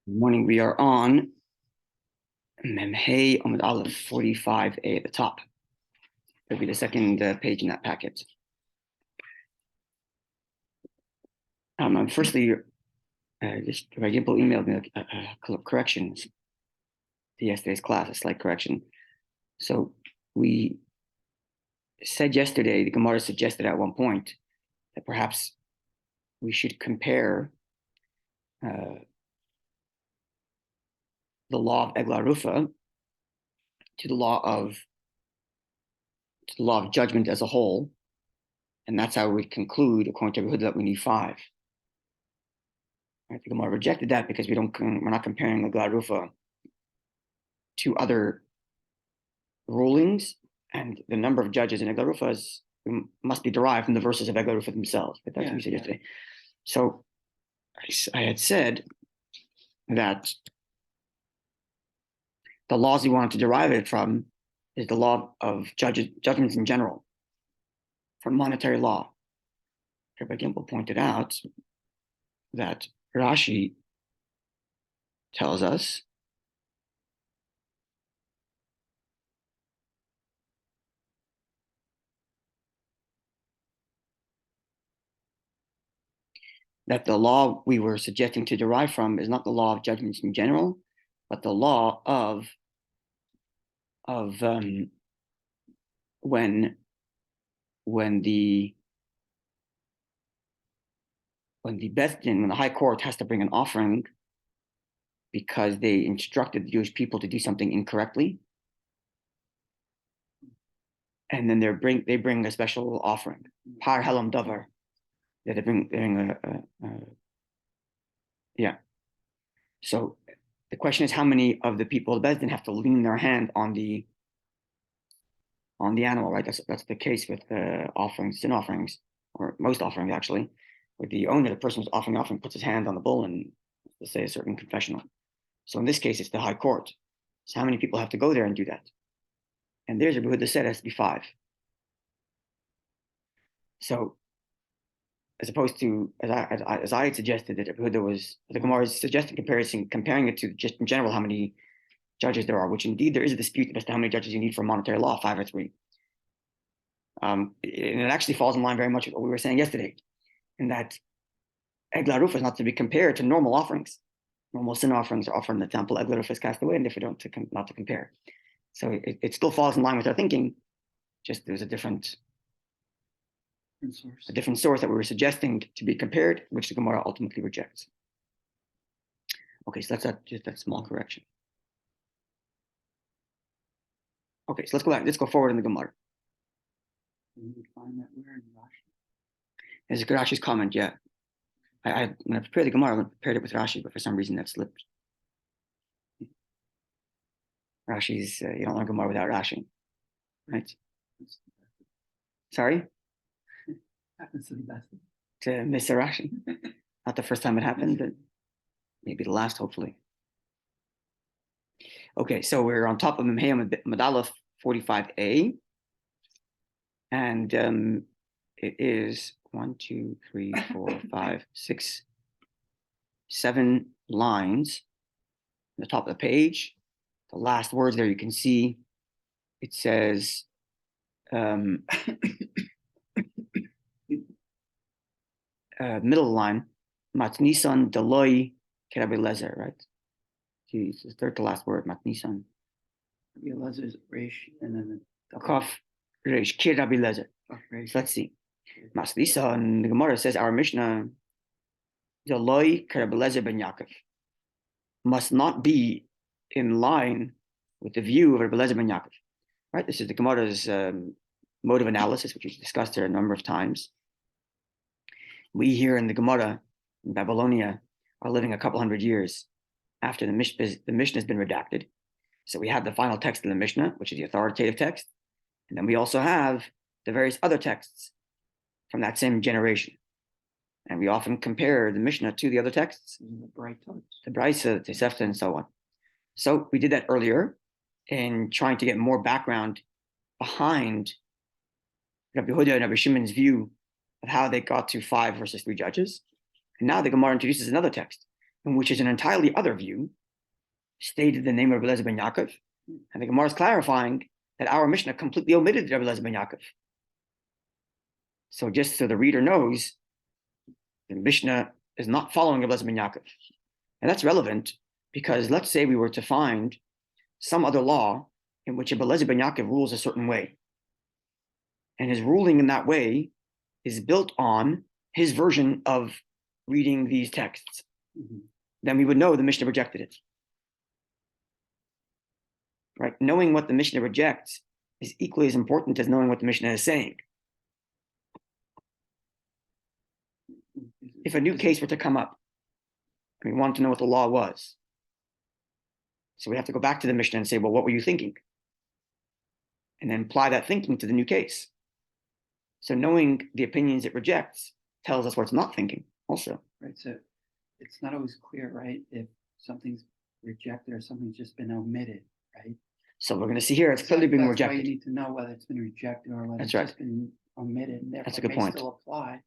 Good morning. We are on Memhei Amud Aleph 45a at the top. It'll be the second page in that packet. Firstly, just Rabbi emailed me a correction to yesterday's class, a slight correction. So we said yesterday, the Gemara suggested at one point that perhaps we should compare the law of Egla Rufa to the law of judgment as a whole, and that's how we conclude, according to Rabbi, that we need 5. Right? The Gemara rejected that because we're not comparing Egla Rufa to other rulings, and the number of judges in Egla Rufa must be derived from the verses of Egla Rufa themselves. But that's what we said yesterday. So I had said that the laws we wanted to derive it from is the law of judgments in general, from monetary law. Rabbi Gimel pointed out that Rashi tells us that the law we were suggesting to derive from is not the law of judgments in general, but the law of when the Beth Din, when the High Court has to bring an offering because they instructed the Jewish people to do something incorrectly, and then they bring a special offering, par helam davar. They bring So the question is, how many of the people of Beth Din have to lean their hand on the animal, right? That's the case with offerings, sin offerings, or most offerings actually, where the owner, the person who's offering the offering, puts his hand on the bull and let's say a certain confessional. So in this case, it's the High Court. So how many people have to go there and do that? And there's Rabbi Huda said it has to be 5. So as opposed to, as I had suggested, that Rabbi Huda was, the Gemara is suggesting comparing it to just in general how many judges there are, which indeed there is a dispute as to how many judges you need for monetary law, 5 or 3. And it actually falls in line very much with what we were saying yesterday, in that Egla Rufa is not to be compared to normal offerings. Normal sin offerings are offered in the temple. Egla Rufa is cast away, and if we don't, not to compare. So it still falls in line with our thinking. Just there's a different source that we were suggesting to be compared, which the Gemara ultimately rejects. Okay, so that's just that small correction. Okay, so let's go back. Let's go forward in the Gemara. Can you find that where in Rashi? There's a good Rashi's comment, yeah. When I prepared the Gemara, I prepared it with Rashi, but for some reason that slipped. Rashi's, you don't learn Gemara without Rashi, right? Sorry? Happens to the best. To miss a Rashi. Not the first time it happened, but maybe the last, hopefully. Okay, so we're on top of Memhei Amud Aleph 45a. And it is 1, 2, 3, 4, 5, 6, 7 lines on the top of the page. The last words there you can see, it says, middle line, Matnisan Deloi Kerabi Lezer, right? It's the third to last word, Matnisan. Lezer is Reish, and then the Kaf Reish, Kerabi Lezer. So let's see. Matnisan, the Gemara says, our Mishnah, Deloi Kerabi Lezer ben Yaakov, must not be in line with the view of Rabbi Lezer ben Yaakov. Right? This is the Gemara's mode of analysis, which we've discussed here a number of times. We here in the Gemara in Babylonia are living a couple hundred years after the Mishnah has been redacted. So we have the final text of the Mishnah, which is the authoritative text. And then we also have the various other texts from that same generation. And we often compare the Mishnah to the other texts, the Brisa, the Tosefta, and so on. So we did that earlier in trying to get more background behind Rabbi Huda and Rabbi Shimon's view of how they got to 5 versus 3 judges. And now the Gemara introduces another text, which is an entirely other view, stated the name of Rabbi Eliezer ben Yaakov. And the Gemara is clarifying that our Mishnah completely omitted Rabbi Eliezer ben Yaakov. So just so the reader knows, the Mishnah is not following Rabbi Eliezer ben Yaakov. And that's relevant because let's say we were to find some other law in which Rabbi Eliezer ben Yaakov rules a certain way. And his ruling in that way is built on his version of reading these texts. Mm-hmm. Then we would know the Mishnah rejected it. Right? Knowing what the Mishnah rejects is equally as important as knowing what the Mishnah is saying. If a new case were to come up, we want to know what the law was. So we have to go back to the Mishnah and say, well, what were you thinking? And then apply that thinking to the new case. So knowing the opinions it rejects tells us what it's not thinking also. Right, so it's not always clear, right, if something's rejected or something's just been omitted, right? So we're going to see here, it's clearly being rejected. That's why you need to know whether it's been rejected or whether just been omitted, and therefore that's a good point. Still apply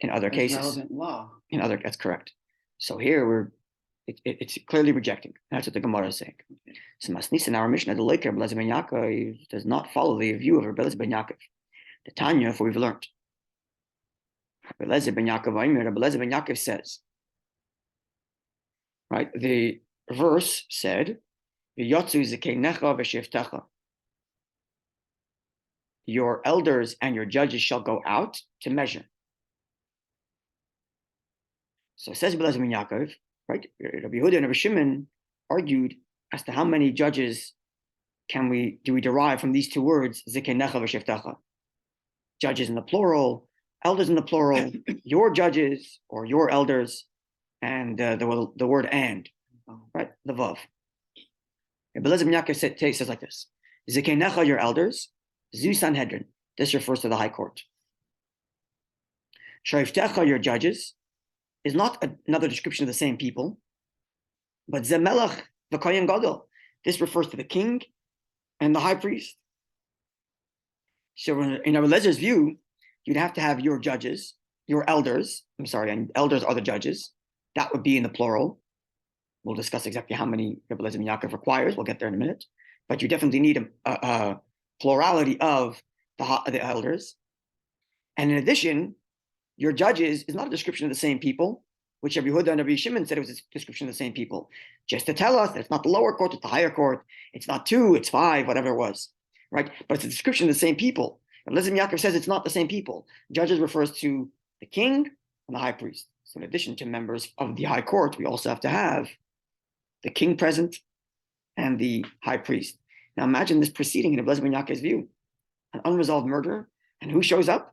in other cases. Relevant law. That's correct. So here it's clearly rejecting. That's what the Gemara is saying. Okay. So Masnis in our Mishnah, the Leker Rabbi Eliezer ben Yaakov does not follow the view of Rabbi Eliezer ben Yaakov. The Tanya, for we've learned. Rabbi Eliezer ben Yaakov says, right? The verse said, your elders and your judges shall go out to measure. So it says Rabbi Eliezer ben Yaakov, right? Rabbi Yehuda and Rabbi Shimon argued as to how many judges do we derive from these two words, zikenecha v'sheftecha. Judges in the plural, elders in the plural, your judges or your elders, and the word and, right? The vav. Rabbi Eliezer ben Yaakov says like this: zikenecha, your elders, zu Sanhedrin. This refers to the high court. Sheftecha, your judges, is not another description of the same people, but zemelach v'kohen gadol. This refers to the king and the high priest. So in Rabbi Eliezer's view, you'd have to have your judges, your elders. And elders are the judges. That would be in the plural. We'll discuss exactly how many Rabbi Eliezer ben Yaakov requires. We'll get there in a minute. But you definitely need a plurality of the elders. And in addition, your judges is not a description of the same people, which Rabbi Yehuda and Rabbi Shimon said it was a description of the same people. Just to tell us that it's not the lower court, it's the higher court. It's not 2, it's 5, whatever it was. Right? But it's a description of the same people. Rabbi Eliezer ben Yaakov says it's not the same people. Judges refers to the king and the high priest. So in addition to members of the high court, we also have to have the king present and the high priest. Now imagine this proceeding in Rabbi Eliezer ben Yaakov's view. An unresolved murder, and who shows up?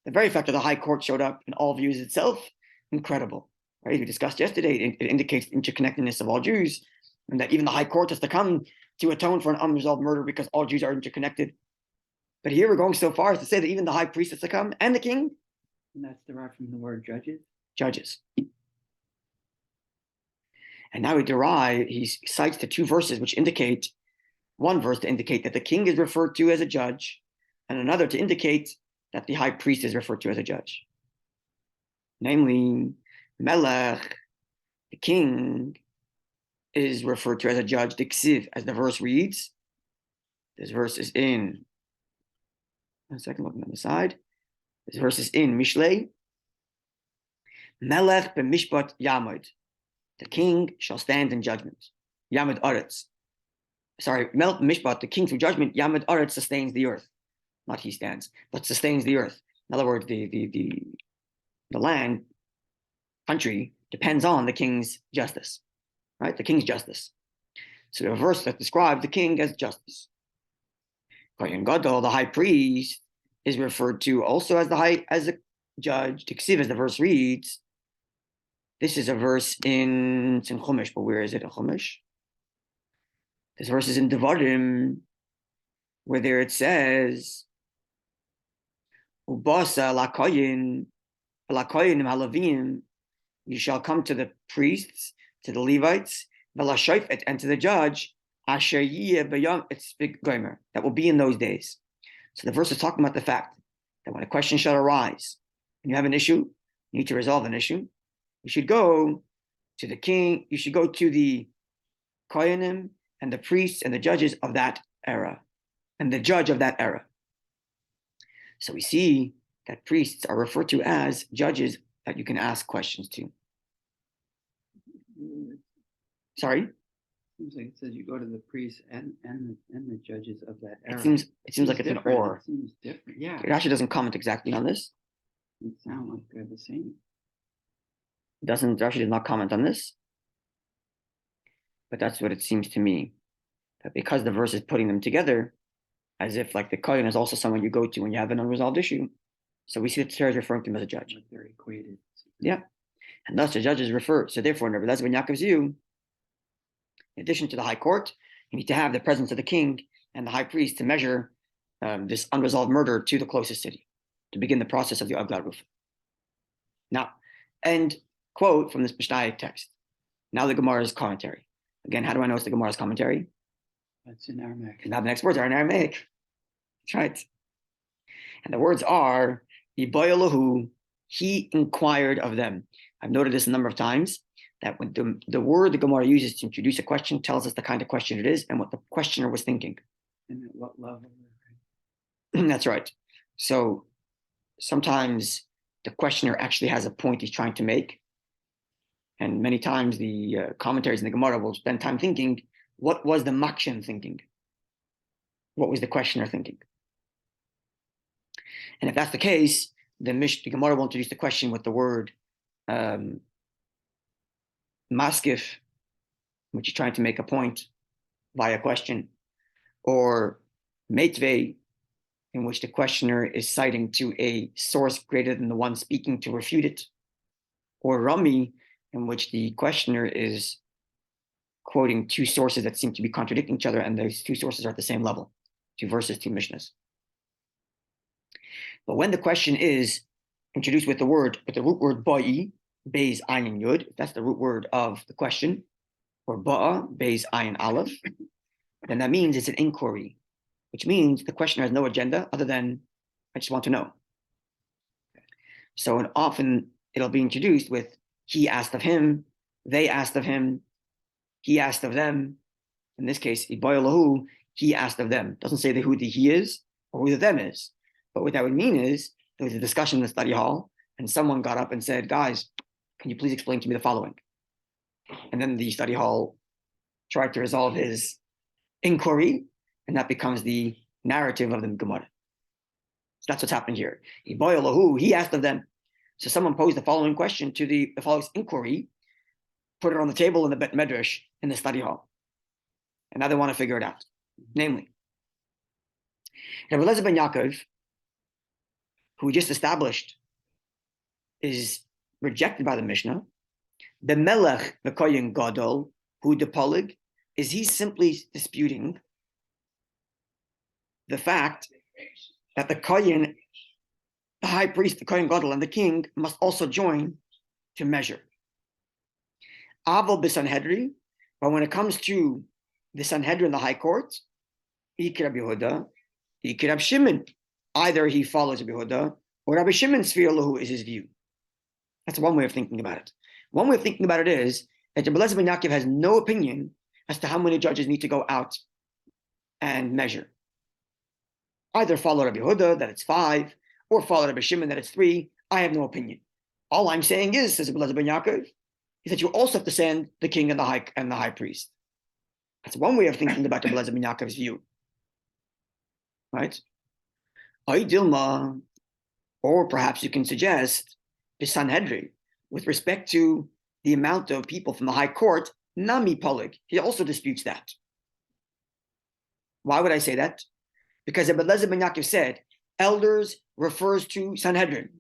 The very fact that the high court showed up in all views itself, incredible. Right? We discussed yesterday, it indicates the interconnectedness of all Jews, and that even the high court has to come to atone for an unresolved murder because all Jews are interconnected. But here we're going so far as to say that even the high priest has to come, and the king. And that's derived from the word judges? Judges. And now he cites the two verses which indicate, one verse to indicate that the king is referred to as a judge, and another to indicate that the high priest is referred to as a judge. Namely, Melech, the king, is referred to as a judge, Diksiv, as the verse reads. This verse is in, one second, looking on the side. This verse is in Mishlei. Melech b'mishpat yamod. The king shall stand in judgment. Yamod aretz. Sorry, Melech b'mishpat, the king through judgment, Yamod aretz sustains the earth. Not he stands, but sustains the earth. In other words, the land, country, depends on the king's justice, right? The king's justice. So the verse that describes the king as justice. Kohen Gadol, the high priest, is referred to also as a judge. Tiksiv, as the verse reads. This is a verse in Chumash, but where is it in Chumash? This verse is in Devarim, where there it says, Ubasa lakoyin halavim, you shall come to the priests, to the Levites, and to the judge, asher beyond its big gomer, that will be in those days. So the verse is talking about the fact that when a question shall arise, and you have an issue, you need to resolve an issue, you should go to the king. You should go to the Kohanim and the priests and the judges of that era, and the judge of that era. So we see that priests are referred to as judges that you can ask questions to. Sorry? Seems like it says you go to the priests and the judges of that era. It seems like it's an or. It seems different. Yeah. It actually doesn't comment exactly on this. It sounds like they're the same. Rashi does not comment on this. But that's what it seems to me. That because the verse is putting them together, as if like the Kohen is also someone you go to when you have an unresolved issue. So we see that Torah is referring to him as a judge. Like they're equated. Yeah. And thus the judges refer. So therefore, in Rabbi Eliezer ben Yaakov's view, in addition to the high court, you need to have the presence of the king and the high priest to measure this unresolved murder to the closest city, to begin the process of the Agla Ruf. Now, end quote from this Mishnah text. Now the Gemara's commentary. Again, how do I know it's the Gemara's commentary? That's in Aramaic. Because now the next words are in Aramaic. That's right. And the words are, Iboyalahu, he inquired of them. I've noted this a number of times, that when the word the Gemara uses to introduce a question tells us the kind of question it is and what the questioner was thinking. And at what level? That's right. So sometimes the questioner actually has a point he's trying to make. And many times the commentaries in the Gemara will spend time thinking, what was the Makshin thinking? What was the questioner thinking? And if that's the case, then the Gemara will introduce the question with the word maskif, which is trying to make a point via question, or meitvei, in which the questioner is citing to a source greater than the one speaking to refute it, or rami, in which the questioner is quoting two sources that seem to be contradicting each other, and those two sources are at the same level, two verses, two mishnahs. But when the question is introduced with the root word ba'i, beis ayin yud, that's the root word of the question, or ba'a, beis ayin aleph, then that means it's an inquiry, which means the questioner has no agenda other than, I just want to know. So often it'll be introduced with, he asked of him, they asked of him, he asked of them. In this case, Iboyalahu, he asked of them. Doesn't say who the he is or who the them is. But what that would mean is there was a discussion in the study hall, and someone got up and said, guys, can you please explain to me the following? And then the study hall tried to resolve his inquiry, and that becomes the narrative of the Gemara. So that's what's happened here. Iboyalahu, he asked of them. So someone posed the following question to the following inquiry, put it on the table in the Bet Medrash in the study hall. And now they want to figure it out. Namely, Rabbi Eliezer ben Yaakov, who we just established is rejected by the Mishnah, the Melech v'Kohen Gadol, who the Polig, is he simply disputing the fact that the Kohen, the high priest, the Kohen Gadol, and the king must also join to measure. Aval b'Sanhedrin, but when it comes to the Sanhedrin, the high court, Ikir Rabbi Yehuda, Ikir Rabbi Shimon, either he follows Rabbi Yehuda or Rabbi Shimon's Sfir Lahu is his view. That's one way of thinking about it. One way of thinking about it is that Rabbi Eliezer ben Yaakov has no opinion as to how many judges need to go out and measure. Either follow Rabbi Yehuda, that it's 5, or follow Rabbi Shimon, that it's 3. I have no opinion. All I'm saying is, says Rabbi Eliezer ben Yaakov, is that you also have to send the king and the high priest. That's one way of thinking about Rabbi Eliezer ben Yaakov's view. Right? Dilma, or perhaps you can suggest the Sanhedrin, with respect to the amount of people from the high court, Nami Polig, he also disputes that. Why would I say that? Because Rabbi Eliezer ben Yaakov said, elders refers to Sanhedrin.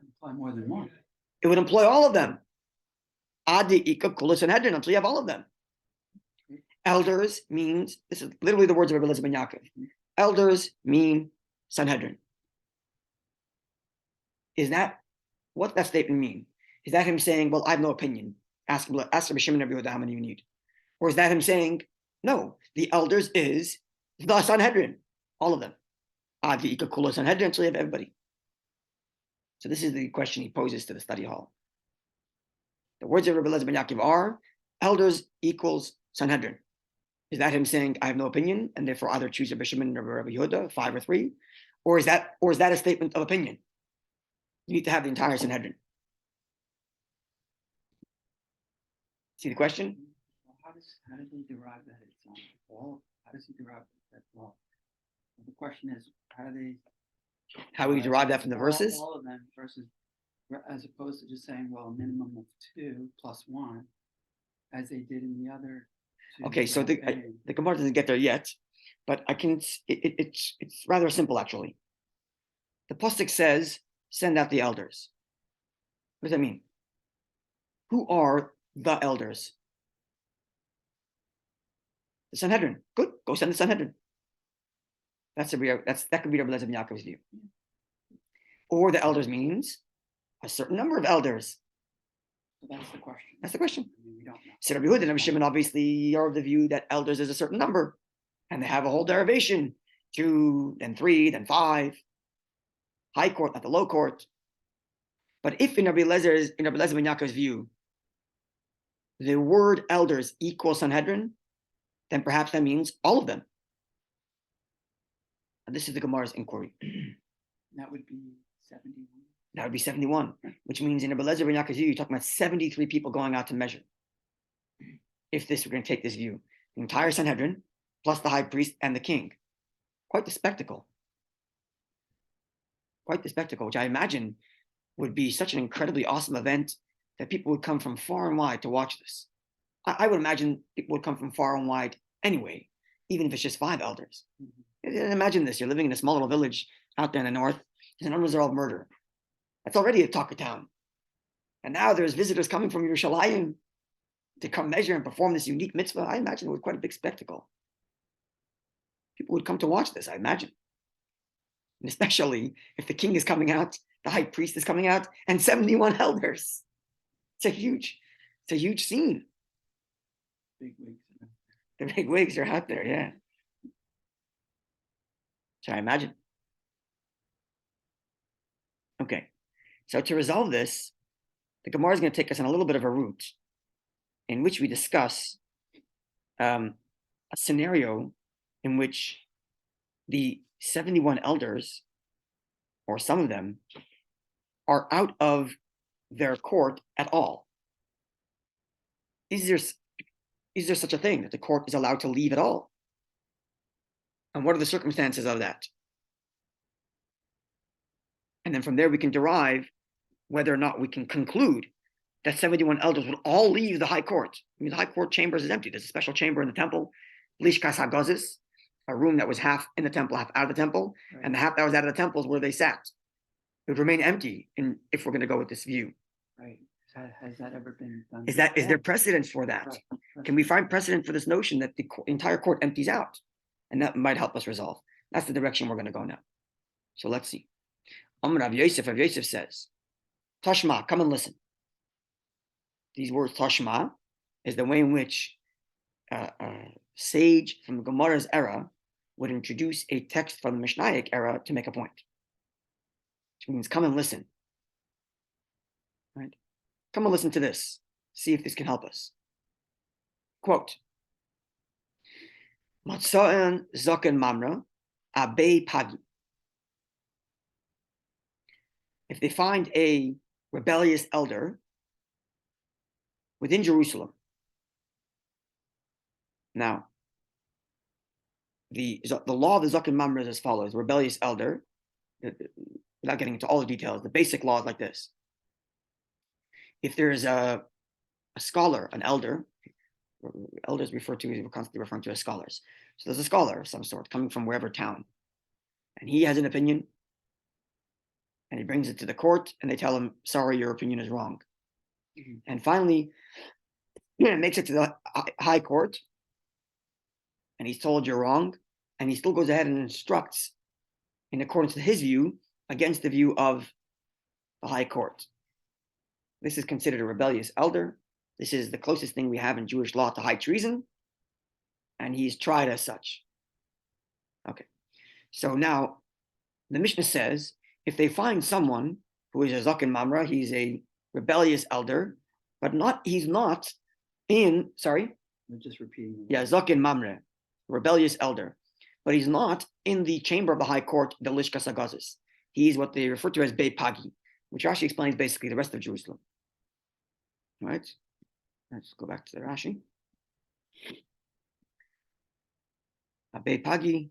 Imply more than one. It would employ all of them. Adi Ika Kula Sanhedrin, until you have all of them. Elders means, this is literally the words of Rabbi Eliezer ben Yaakov. Elders mean Sanhedrin. Is that, what that statement mean? Is that him saying, well, I have no opinion. Ask Rabbi Shimon and Rabbi Yehuda how many you need. Or is that him saying, no, the elders is the Sanhedrin, all of them. Adi Ika Kula Sanhedrin, until you have everybody. So this is the question he poses to the study hall. The words of Rabbi Lezer ben Yaakov are, elders equals Sanhedrin. Is that him saying, I have no opinion, and therefore either choose Rabbi Shimon or Rabbi Yehuda, 5 or 3? Or is that a statement of opinion? You need to have the entire Sanhedrin. See the question? Well, how does he derive that it's on all? How does he derive that law? Well, the question is, How do we derive that from the verses? All of them versus, as opposed to just saying, well, a minimum of 2 plus 1, as they did in the other two. Okay, so the Gemara doesn't get there yet, but it's rather simple actually. The pasuk says, "Send out the elders." What does that mean? Who are the elders? The Sanhedrin. Good. Go send the Sanhedrin. That could be Rabbi Lezer ben Yaakov's view. Or the elders means a certain number of elders. So that's the question. That's the question. I mean, we don't know. So Rabbi Yehuda and Rabbi Shimon obviously are of the view that elders is a certain number, and they have a whole derivation: 2, then 3, then 5. High court, not the low court. But if in Rabbi Lezer ben Yaakov's view, the word elders equals Sanhedrin, then perhaps that means all of them. And this is the Gemara's inquiry. That would be 71. That would be 71, which means in Rabbi Lezer ben Yaakov's view, you're talking about 73 people going out to measure. If we're going to take this view, the entire Sanhedrin, plus the high priest and the king. Quite the spectacle. Which I imagine would be such an incredibly awesome event that people would come from far and wide to watch this. I would imagine people would come from far and wide anyway, even if it's just 5 elders. Mm-hmm. Imagine this: you're living in a small little village out there in the north. There's an unresolved murder. That's already a talk of town. And now there's visitors coming from Yerushalayim to come measure and perform this unique mitzvah. I imagine it was quite a big spectacle. People would come to watch this, I imagine. And especially if the king is coming out, the high priest is coming out, and 71 elders. It's a huge scene. Big wigs. The big wigs are out there, yeah. So I imagine. Okay, so to resolve this, the Gemara is going to take us on a little bit of a route in which we discuss a scenario in which the 71 elders, or some of them, are out of their court at all. Is there such a thing that the court is allowed to leave at all? And what are the circumstances of that? And then from there we can derive whether or not we can conclude that 71 elders would all leave the high court. I mean, the high court chambers is empty. There's a special chamber in the temple, Lishkas HaGazis, a room that was half in the temple, half out of the temple, right. And the half that was out of the temple is where they sat. It would remain empty if we're going to go with this view. Right. Has that ever been done? Is there precedence for that? Right. Can we find precedent for this notion that the entire court empties out? And that might help us resolve. That's the direction we're going to go now. So let's see. Rav Yosef says, Tashma, come and listen. These words, Tashma, is the way in which a sage from Gemara's era would introduce a text from the Mishnaic era to make a point. Which means come and listen. Right? Come and listen to this. See if this can help us. Quote, Matza'an Zaken Mamra, Abe Pagi. If they find a rebellious elder within Jerusalem. Now, the law of the Zaken Mamre is as follows: rebellious elder, without getting into all the details, the basic law is like this. If there is a scholar, an elder, elders we're constantly referring to as scholars. So there's a scholar of some sort coming from wherever town, and he has an opinion, and he brings it to the court, and they tell him, sorry, your opinion is wrong. Mm-hmm. And finally, it makes it to the high court, and he's told you're wrong, and he still goes ahead and instructs in accordance to his view against the view of the high court. This is considered a rebellious elder. This is the closest thing we have in Jewish law to high treason, and he's tried as such. Okay, so now the Mishnah says, if they find someone who is a Zaken Mamra, he's a rebellious elder, but he's not in, sorry? We're just repeating. Yeah, Zakin Mamre, rebellious elder. But he's not in the chamber of the high court, the Lishkas Hagazis. He's what they refer to as Beit Pagi, which Rashi explains basically the rest of Jerusalem. All right? Let's go back to the Rashi. Beit Pagi.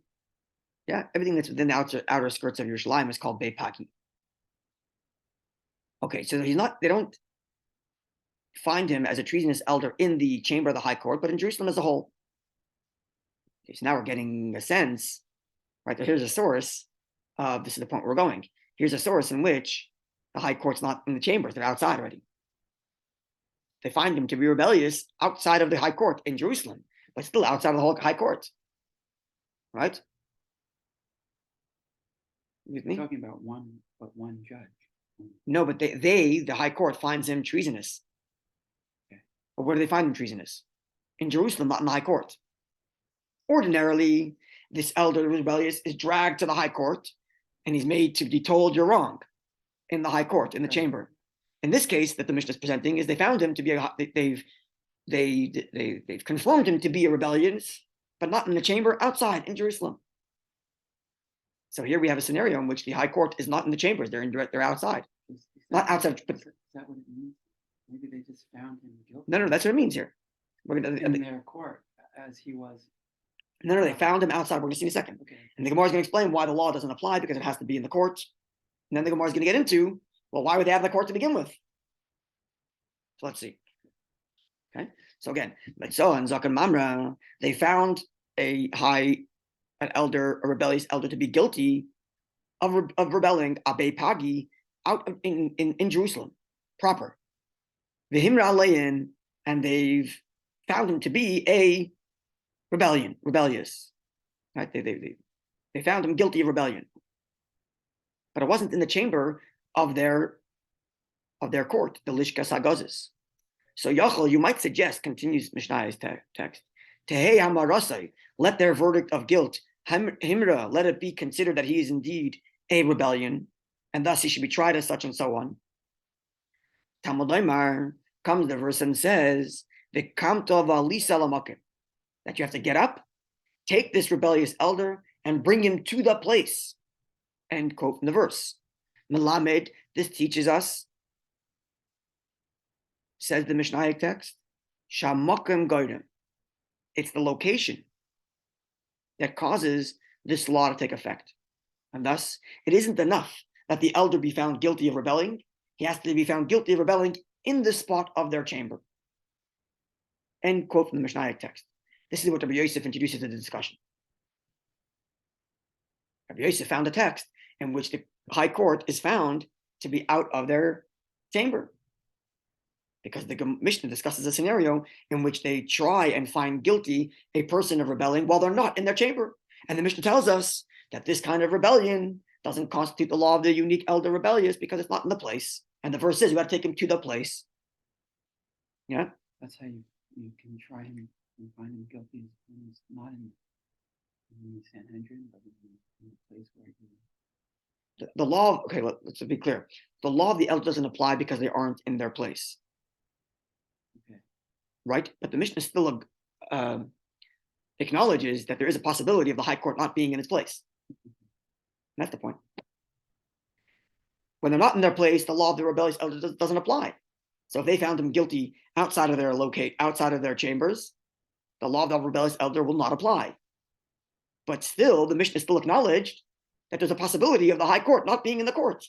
Yeah, everything that's within the outer skirts of Yerushalayim is called Beit Pagi. Okay, so they don't find him as a treasonous elder in the chamber of the high court, but in Jerusalem as a whole. Okay, so now we're getting a sense, right? Here's a source. This is the point where we're going. Here's a source in which the high court's not in the chambers, they're outside already. They find him to be rebellious outside of the high court in Jerusalem, but still outside of the whole high court. Right? With me? You're talking about one judge. No, but the high court, finds him treasonous. Okay. But where do they find him treasonous? In Jerusalem, not in the high court. Ordinarily, this elder rebellious is dragged to the high court and he's made to be told you're wrong in the high court, in the chamber. In this case that the Mishnah is presenting is they found him to be they've confirmed him to be a rebellious, but not in the chamber, outside in Jerusalem. So here we have a scenario in which the high court is not in the chambers; they're outside, not outside. But is that what it means? Maybe they just found him guilty. No, that's what it means here. We're gonna in their court as he was. No, they found him outside. We're going to see in a second. Okay. And the Gemara is going to explain why the law doesn't apply because it has to be in the court. And then the Gemara is going to get into, well, why would they have the court to begin with? So let's see. Okay. So again, so in Zakan Mamra, they found a rebellious elder to be guilty of rebelling Abe Pagi out in Jerusalem proper. Vihimra Alein, and they've found him to be a rebellious. Right? They found him guilty of rebellion. But it wasn't in the chamber of their court, the Lishkas Hagazis. So Yachal, you might suggest, continues Mishnah's text, Tehei Hamarasai, let their verdict of guilt, Himra, let it be considered that he is indeed a rebellion, and thus he should be tried as such and so on. Talmud Sotah comes the verse and says, that you have to get up, take this rebellious elder, and bring him to the place. End quote from the verse. Melamed, this teaches us, says the Mishnaic text, Shamakim Goyim. It's the location that causes this law to take effect. And thus, it isn't enough that the elder be found guilty of rebelling. He has to be found guilty of rebelling in the spot of their chamber. End quote from the Mishnaic text. This is what Rabbi Yosef introduces to the discussion. Rabbi Yosef found a text in which the high court is found to be out of their chamber. Because the Mishnah discusses a scenario in which they try and find guilty a person of rebelling while they're not in their chamber. And the Mishnah tells us that this kind of rebellion doesn't constitute the law of the unique elder rebellious because it's not in the place. And the verse says you got to take him to the place. Yeah? That's how you can try him and find him guilty when he's not in the Sanhedrin, but in the place where he... The law, okay, let's be clear. The law of the elder doesn't apply because they aren't in their place. Okay. Right? But the Mishnah still acknowledges that there is a possibility of the high court not being in its place. That's the point. When they're not in their place, the law of the rebellious elder doesn't apply. So if they found him guilty outside of their chambers, the law of the rebellious elder will not apply. But still, the Mishnah still acknowledged that there's a possibility of the high court not being in the court.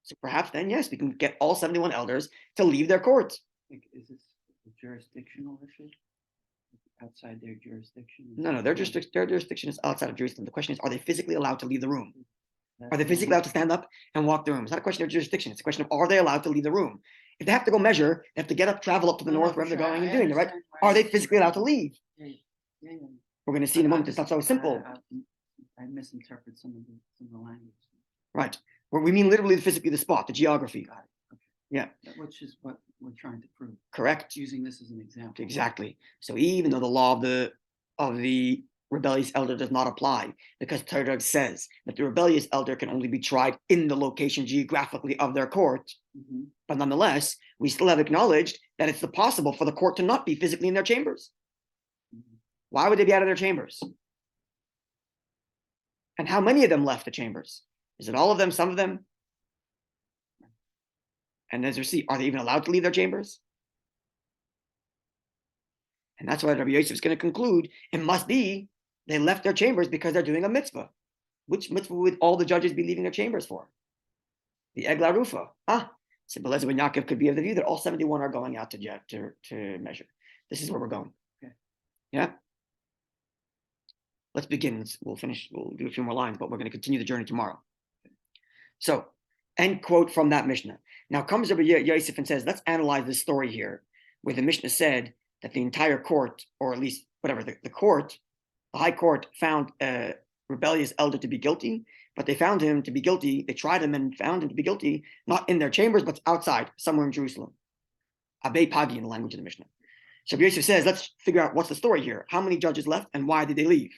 So perhaps then, yes, we can get all 71 elders to leave their court. Is this a jurisdictional issue? Outside their jurisdiction? No, their jurisdiction is outside of Jerusalem. The question is, are they physically allowed to leave the room? Are they physically allowed to stand up and walk the room? It's not a question of jurisdiction. It's a question of, are they allowed to leave the room? If they have to go measure, they have to get up, travel up to the north, wherever they're going and doing it, right? Are they physically allowed to leave? Yeah. We're going to see in a moment. It's not so simple. I misinterpret some of the language. Right. We mean literally physically the spot, the geography. Got it. Okay. Yeah. Which is what we're trying to prove. Correct. Using this as an example. Exactly. So even though the law of the rebellious elder does not apply, because Torah says that the rebellious elder can only be tried in the location geographically of their court. But nonetheless, we still have acknowledged that it's possible for the court to not be physically in their chambers. Why would they be out of their chambers? And how many of them left the chambers? Is it all of them, some of them? And as we see, are they even allowed to leave their chambers? And that's why Rabbi Yosef is going to conclude it must be they left their chambers because they're doing a mitzvah. Which mitzvah would all the judges be leaving their chambers for? The Egla Rufa. So Belezer ben Yaakov could be of the view that all 71 are going out to measure. This is where we're going. Okay. Yeah? Let's begin. We'll finish. We'll do a few more lines, but we're going to continue the journey tomorrow. So, end quote from that Mishnah. Now comes Rabbi Yosef and says, let's analyze this story here, where the Mishnah said that the entire court, or at least whatever, the court, the high court found a rebellious elder to be guilty, but they found him to be guilty. They tried him and found him to be guilty, not in their chambers, but outside, somewhere in Jerusalem. Abei Pagi in the language of the Mishnah. So Yosef says, let's figure out what's the story here. How many judges left and why did they leave?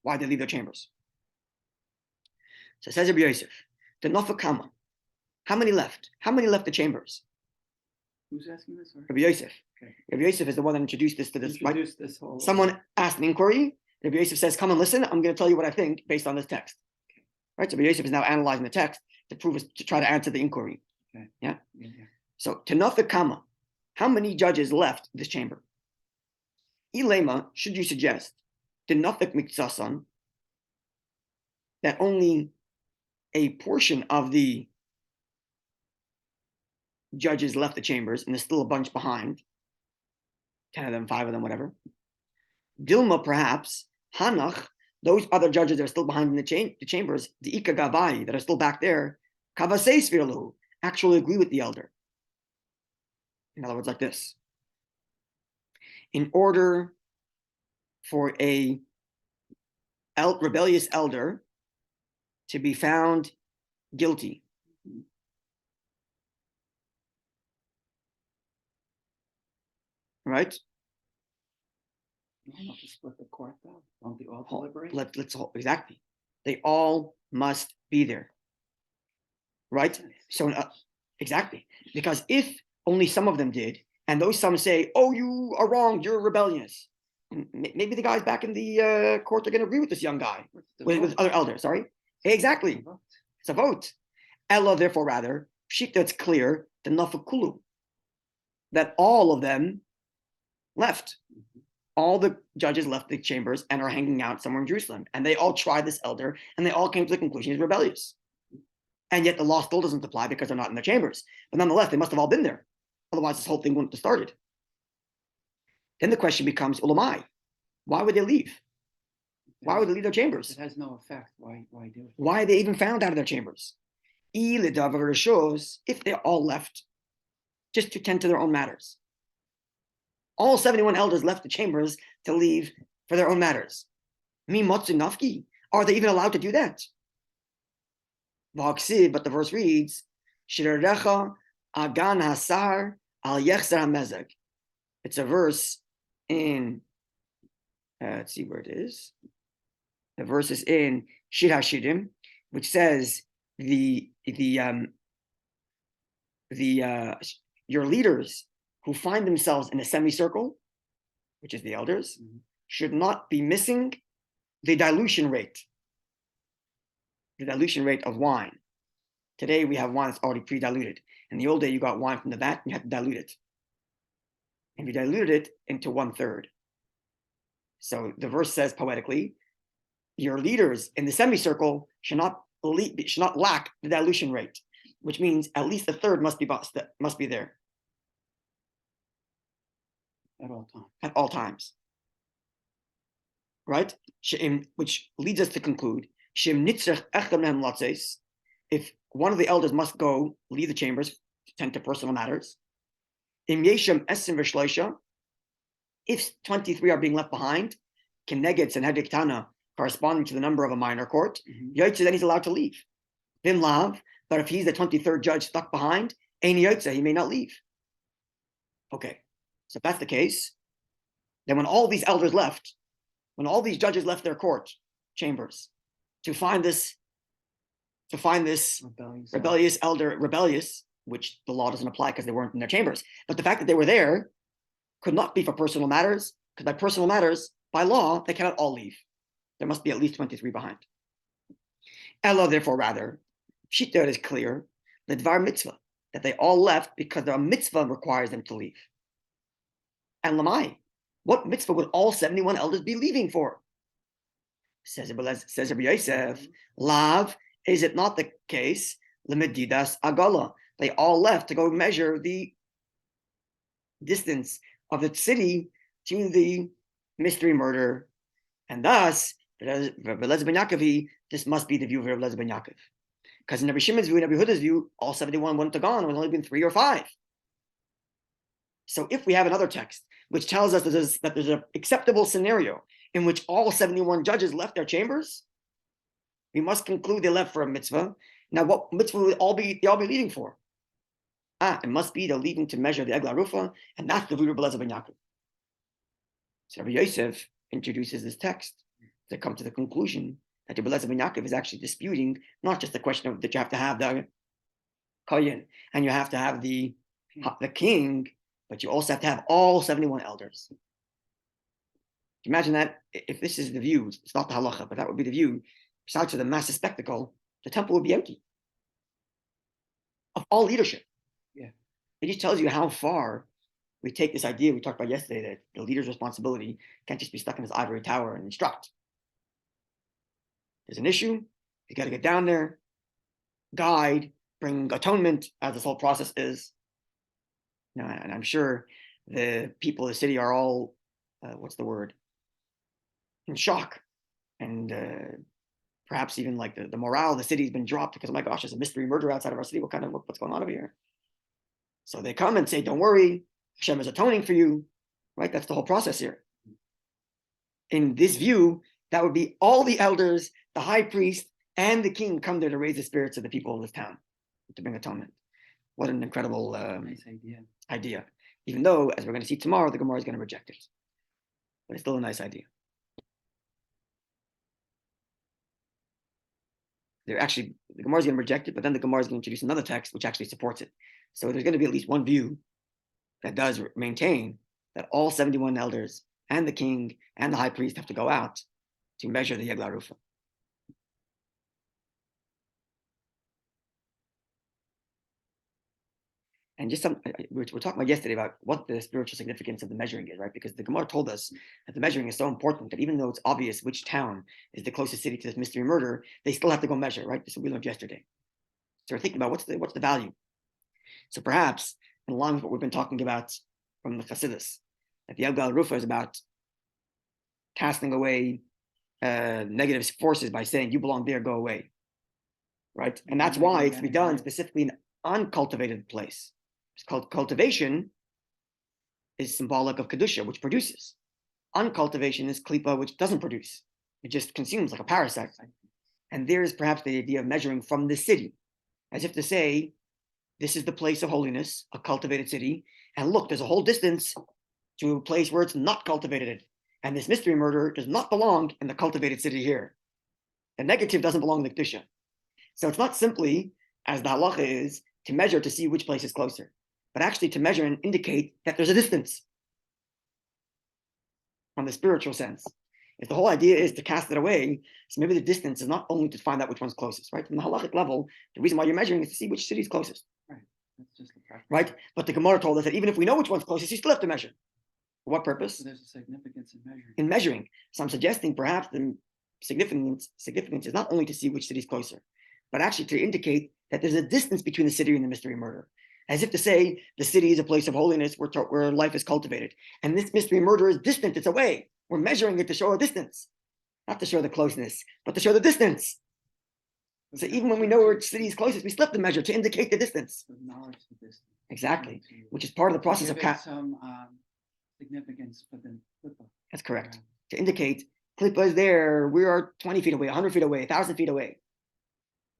Why did they leave their chambers? So it says Rabbi Yosef, the Nofakama. How many left? How many left the chambers? Who's asking this? Rabbi Yosef. Okay. Rabbi Yosef is the one that introduced this to this. Introduced this whole. Someone asked an inquiry. Rabbi Yosef says, come and listen. I'm going to tell you what I think based on this text. Okay. Right? So Rabbi Yosef is now analyzing the text to try to answer the inquiry. Okay. Yeah? Yeah. So, Tanofa Kama, how many judges left this chamber? Ilema, should you suggest, Dinofik Miksasan, that only a portion of the judges left the chambers and there's still a bunch behind, 10 of them, 5 of them, whatever. Dilma, perhaps, Hanach, those other judges that are still behind in the chambers, the Ika Gavai, that are still back there, Kavaseis Virlu, actually agree with the elder. In other words, like this. In order for a rebellious elder to be found guilty, right? You don't have to split the court though. Don't they all deliberate? Let's exactly. They all must be there, right? So exactly, because if only some of them did, and those some say, "Oh, you are wrong. You're rebellious," and maybe the guys back in the court are going to agree with this young guy, with other elders. Sorry, exactly. It's a vote. Ella, therefore, rather, sheep that's clear, the nafakulu, that all of them left. All the judges left the chambers and are hanging out somewhere in Jerusalem. And they all tried this elder, and they all came to the conclusion he's rebellious. And yet the law still doesn't apply because they're not in their chambers. But nonetheless, they must have all been there. Otherwise, this whole thing wouldn't have started. Then the question becomes, ulamai, why would they leave? Why would they leave their chambers? It has no effect. Why do it? Why are they even found out of their chambers? If they're all left just to tend to their own matters. All 71 elders left the chambers to leave for their own matters. Are they even allowed to do that? But the verse reads, agan hasar al hamezeg. It's a verse in, let's see where it is. The verse is in Shir HaShirim, which says your leaders who find themselves in a semicircle, which is the elders, should not be missing the dilution rate of wine. Today we have wine that's already pre-diluted. In the old day, you got wine from the vat and you had to dilute it. And you diluted it into 1/3. So the verse says poetically, your leaders in the semicircle should not lack the dilution rate, which means at least 1/3 must be there. At all times. Right? Which leads us to conclude, if one of the elders must go leave the chambers to tend to personal matters, if 23 are being left behind, kenegets and hediktana corresponding to the number of a minor court, then he's allowed to leave. But if he's the 23rd judge stuck behind, he may not leave. Okay. So if that's the case, then when all these elders left, when all these judges left their court chambers to find this rebellious elder, which the law doesn't apply because they weren't in their chambers. But the fact that they were there could not be for personal matters, because by personal matters, by law, they cannot all leave. There must be at least 23 behind. Ella, therefore, rather, Shita is clear, the Dvar mitzvah, that they all left because the mitzvah requires them to leave. And Lamai, what mitzvah would all 71 elders be leaving for? Says Rabbi Yosef, Lav, is it not the case? Lemedidas agala. They all left to go measure the distance of the city to the mystery murder. And thus, this must be the view of Rabbi Ben Yaakov. Because in Rabbi Shimon's view, in Rabbi Huda's view, all 71 wouldn't have gone. It would only been 3 or 5. So if we have another text which tells us that there's an acceptable scenario in which all 71 judges left their chambers, we must conclude they left for a mitzvah. Now, what mitzvah would they all be leaving for? It must be they're leaving to measure the Egla Rufa, and that's the view of Rabbi Ben Yaakov. So Rabbi Yosef introduces this text to come to the conclusion that Rabbi Ben Yaakov is actually disputing not just the question of that you have to have the kohen and you have to have the king, but you also have to have all 71 elders. Imagine that if this is the view, it's not the halacha, but that would be the view. Besides for the massive spectacle, the temple would be empty of all leadership. Yeah, it just tells you how far we take this idea we talked about yesterday, that the leader's responsibility can't just be stuck in his ivory tower and instruct. There's an issue, you got to get down there, guide, bring atonement, as this whole process is. And I'm sure the people of the city are all, in shock. And perhaps even like the morale of the city has been dropped because, oh my gosh, there's a mystery murder outside of our city. What's going on over here? So they come and say, don't worry, Hashem is atoning for you, right? That's the whole process here. In this view, that would be all the elders, the high priest, and the king come there to raise the spirits of the people of this town, to bring atonement. What an incredible nice idea. Even though, as we're going to see tomorrow, the Gemara is going to reject it. But it's still a nice idea. The Gemara is going to reject it, but then the Gemara is going to introduce another text which actually supports it. So there's going to be at least one view that does maintain that all 71 elders and the king and the high priest have to go out to measure the Yegla Rufa. And just we're talking about yesterday about what the spiritual significance of the measuring is, right? Because the Gemara told us that the measuring is so important that even though it's obvious which town is the closest city to this mystery murder, they still have to go measure, right? This is what we learned yesterday. So we're thinking about what's the value. So perhaps, in line with what we've been talking about from the Chassidus, that the Yegla Rufa is about casting away negative forces by saying, you belong there, go away, right? And that's why it's to be done specifically in an uncultivated place. It's called cultivation is symbolic of kedusha, which produces. Uncultivation is klipa, which doesn't produce. It just consumes like a parasite. And there's perhaps the idea of measuring from the city, as if to say, this is the place of holiness, a cultivated city. And look, there's a whole distance to a place where it's not cultivated. And this mystery murder does not belong in the cultivated city here. The negative doesn't belong in the kedusha. So it's not simply, as the halacha is, to measure to see which place is closer, but actually to measure and indicate that there's a distance from the spiritual sense. If the whole idea is to cast it away, so maybe the distance is not only to find out which one's closest, right? From the halachic level, the reason why you're measuring is to see which city is closest. Right. That's just the practice. Right? But the Gemara told us that even if we know which one's closest, you still have to measure. For what purpose? So there's a significance in measuring. In measuring. So I'm suggesting perhaps the significance is not only to see which city is closer, but actually to indicate that there's a distance between the city and the mystery murder. As if to say, the city is a place of holiness where life is cultivated. And this mystery murder is distant, it's away. We're measuring it to show a distance. Not to show the closeness, but to show the distance. So even when we know which city is closest, we still have to measure to indicate the distance. To acknowledge the distance. Exactly. Which is part of the process of some significance for the klipa. That's correct. To indicate, klipa is there, we are 20 feet away, 100 feet away, 1,000 feet away.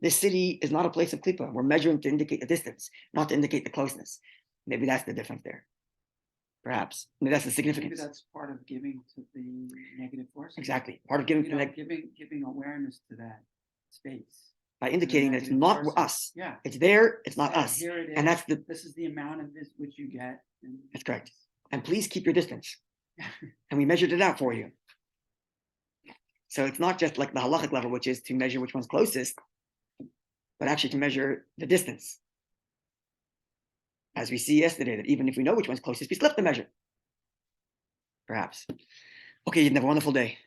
This city is not a place of klipa. We're measuring to indicate the distance, not to indicate the closeness. Maybe that's the difference there. Perhaps. I mean, that's the Maybe significance. that's part of giving to the negative forces. Exactly. Part of giving You to know, the giving awareness to to that space. by indicating that it's negative not forces. us. Yeah. It's there, it's not Yeah, us. here it And is. that's the This is the amount of this which you get. That's correct. And please keep your distance. And we measured it out for you. So it's not just like the halachic level, which is to measure which one's closest, but actually to measure the distance. As we see yesterday, that even if we know which one's closest, we still have to measure. Perhaps. Okay, you have a wonderful day.